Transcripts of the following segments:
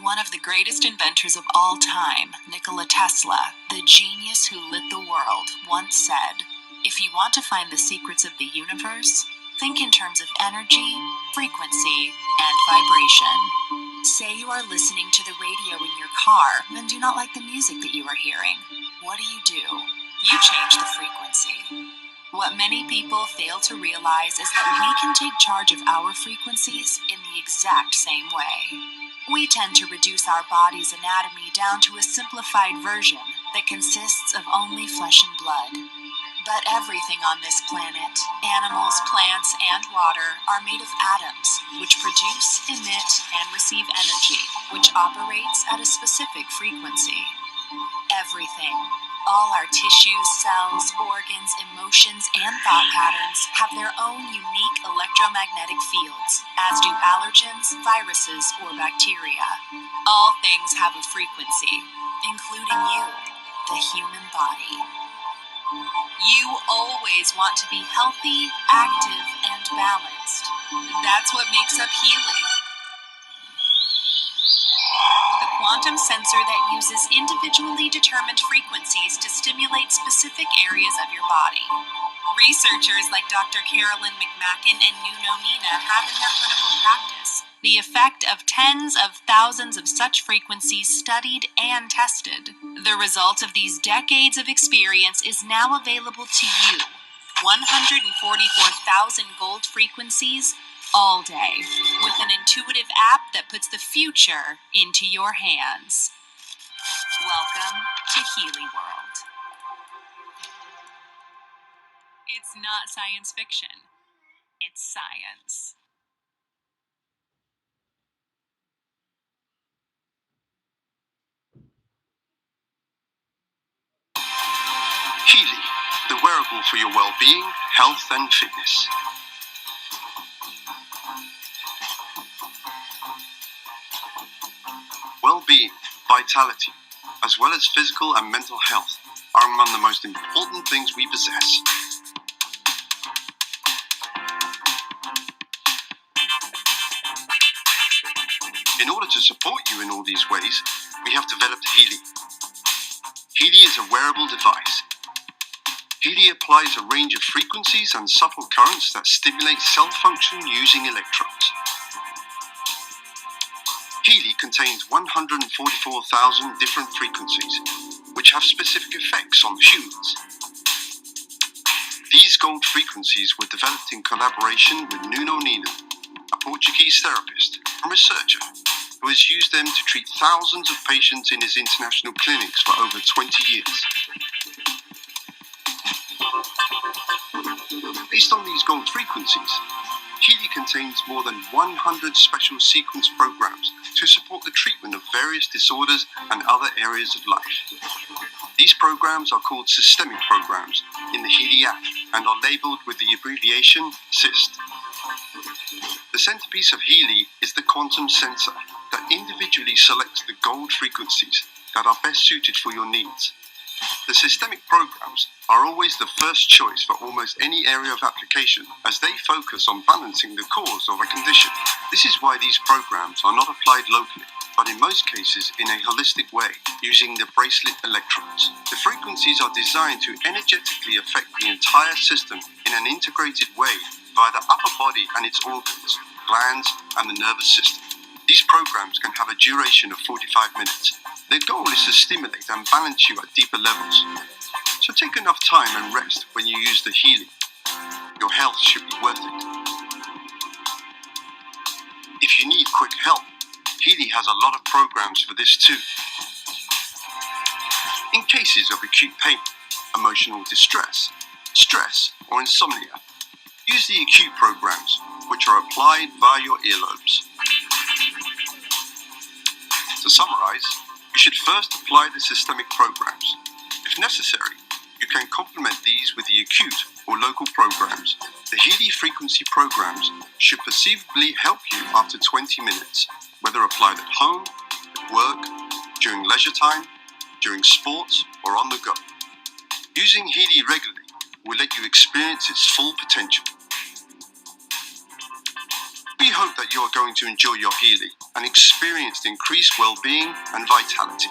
One of the greatest inventors of all time, Nikola Tesla, the genius who lit the world, once said, "If you want to find the secrets of the universe, think in terms of energy, frequency, and vibration." Say you are listening to the radio in your car and do not like the music that you are hearing. What do? You change the frequency. What many people fail to realize is that we can take charge of our frequencies in the exact same way. We tend to reduce our body's anatomy down to a simplified version that consists of only flesh and blood. But everything on this planet, animals, plants, and water, are made of atoms, which produce, emit, and receive energy, which operates at a specific frequency. Everything, all our tissues, cells, organs, emotions, and thought patterns have their own unique electromagnetic fields, as do allergens, viruses, or bacteria. All things have a frequency, including you, the human body. You always want to be healthy, active, and balanced. That's what makes up Healy. With a quantum sensor that uses individually determined frequencies to stimulate specific areas of your body. Researchers like Dr. Carolyn McMacken and Nuno Nina have in their clinical practice the effect of tens of thousands of such frequencies studied and tested. The result of these decades of experience is now available to you. 144,000 gold frequencies all day, with an intuitive app that puts the future into your hands. Welcome to Healy World. It's not science fiction. It's science. Healy, the wearable for your well-being, health and fitness. Well-being, vitality, as well as physical and mental health, are among the most important things we possess. In order to support you in all these ways, we have developed Healy. Healy is a wearable device. Healy applies a range of frequencies and subtle currents that stimulate cell function using electrodes. Healy contains 144,000 different frequencies, which have specific effects on humans. These gold frequencies were developed in collaboration with Nuno Nina, a Portuguese therapist and researcher who has used them to treat thousands of patients in his international clinics for over 20 years. Based on these gold frequencies, Healy contains more than 100 special sequence programs to support the treatment of various disorders and other areas of life. These programs are called systemic programs in the Healy app and are labeled with the abbreviation SYST. The centerpiece of Healy is the quantum sensor that individually selects the gold frequencies that are best suited for your needs. The systemic programs are always the first choice for almost any area of application, as they focus on balancing the cause of a condition. This is why these programs are not applied locally, but in most cases in a holistic way, using the bracelet electrodes. The frequencies are designed to energetically affect the entire system in an integrated way via the upper body and its organs, glands, and the nervous system. These programs can have a duration of 45 minutes. Their goal is to stimulate and balance you at deeper levels. So take enough time and rest when you use the Healy. Your health should be worth it. If you need quick help, Healy has a lot of programs for this too. In cases of acute pain, emotional distress, stress, or insomnia, use the acute programs, which are applied via your earlobes. To summarize, you should first apply the systemic programs. If necessary, you can complement these with the acute or local programs. The Healy frequency programs should perceivably help you after 20 minutes, whether applied at home, at work, during leisure time, during sports, or on the go. Using Healy regularly will let you experience its full potential. that you are going to enjoy your Healy and experience increased well-being and vitality.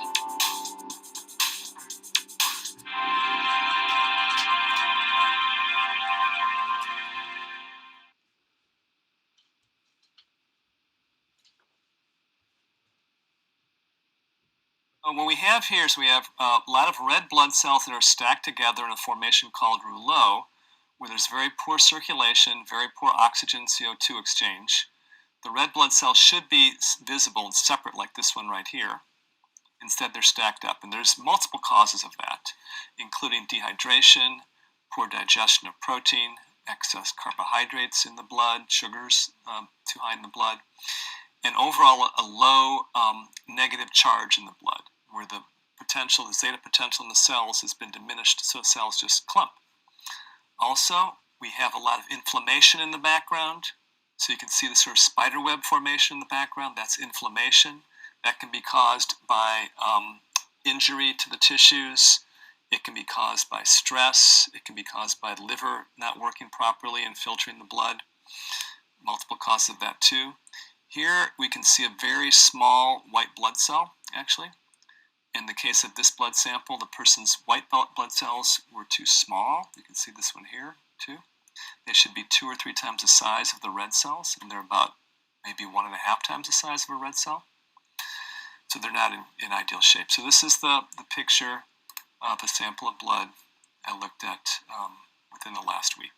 What we have here is we have a lot of red blood cells that are stacked together in a formation called rouleau, where there's very poor circulation, very poor oxygen CO2 exchange. The red blood cells should be visible and separate like this one right here. Instead, they're stacked up, and there's multiple causes of that, including dehydration, poor digestion of protein, excess carbohydrates in the blood, sugars too high in the blood, and overall a low negative charge in the blood, where the potential, the zeta potential in the cells has been diminished, so cells just clump. Also, we have a lot of inflammation in the background. So you can see the sort of spider web formation in the background. That's inflammation. That can be caused by injury to the tissues. It can be caused by stress. It can be caused by liver not working properly and filtering the blood. Multiple causes of that too. Here we can see a very small white blood cell, actually. In the case of this blood sample, the person's white blood cells were too small. You can see this one here too. They should be 2 or 3 times the size of the red cells, and they're about maybe 1.5 times the size of a red cell. So they're not in ideal shape. So this is the picture of a sample of blood I looked at within the last week.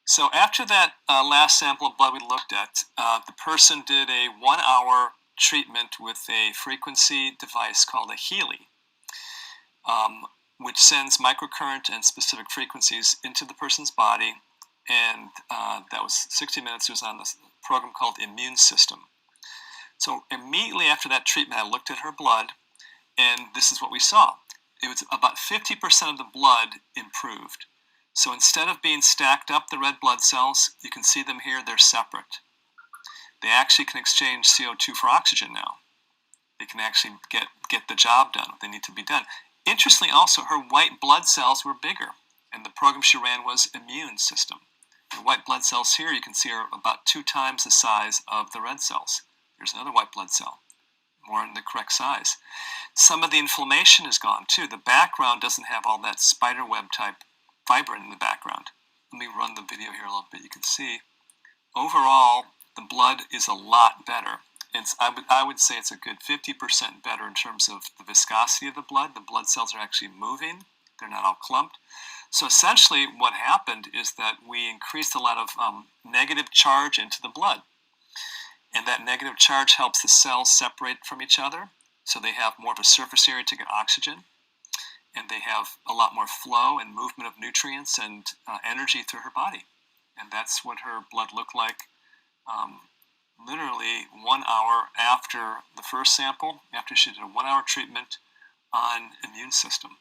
So after that last sample of blood we looked at, the person did a 1-hour treatment with a frequency device called a Healy, which sends microcurrent and specific frequencies into the person's body, and that was 60 minutes. It was on this program called Immune System. So immediately after that treatment, I looked at her blood, and this is what we saw. It was about 50% of the blood improved. So instead of being stacked up, the red blood cells, you can see them here, they're separate. They actually can exchange CO2 for oxygen now. They can actually get the job done. They need to be done. Interestingly also, her white blood cells were bigger, and the program she ran was Immune System. The white blood cells here, you can see, are about 2 times the size of the red cells. There's another white blood cell, more in the correct size. Some of the inflammation is gone too. The background doesn't have all that spider web type fibrin in the background. Let me run the video here a little bit. You can see overall the blood is a lot better. I would say it's a good 50% better in terms of the viscosity of the blood. The blood cells are actually moving. They're not all clumped. So essentially what happened is that we increased a lot of negative charge into the blood. And that negative charge helps the cells separate from each other. So they have more of a surface area to get oxygen. And they have a lot more flow and movement of nutrients and energy through her body. And that's what her blood looked like literally 1 hour after the first sample, after she did a 1-hour treatment on Immune System.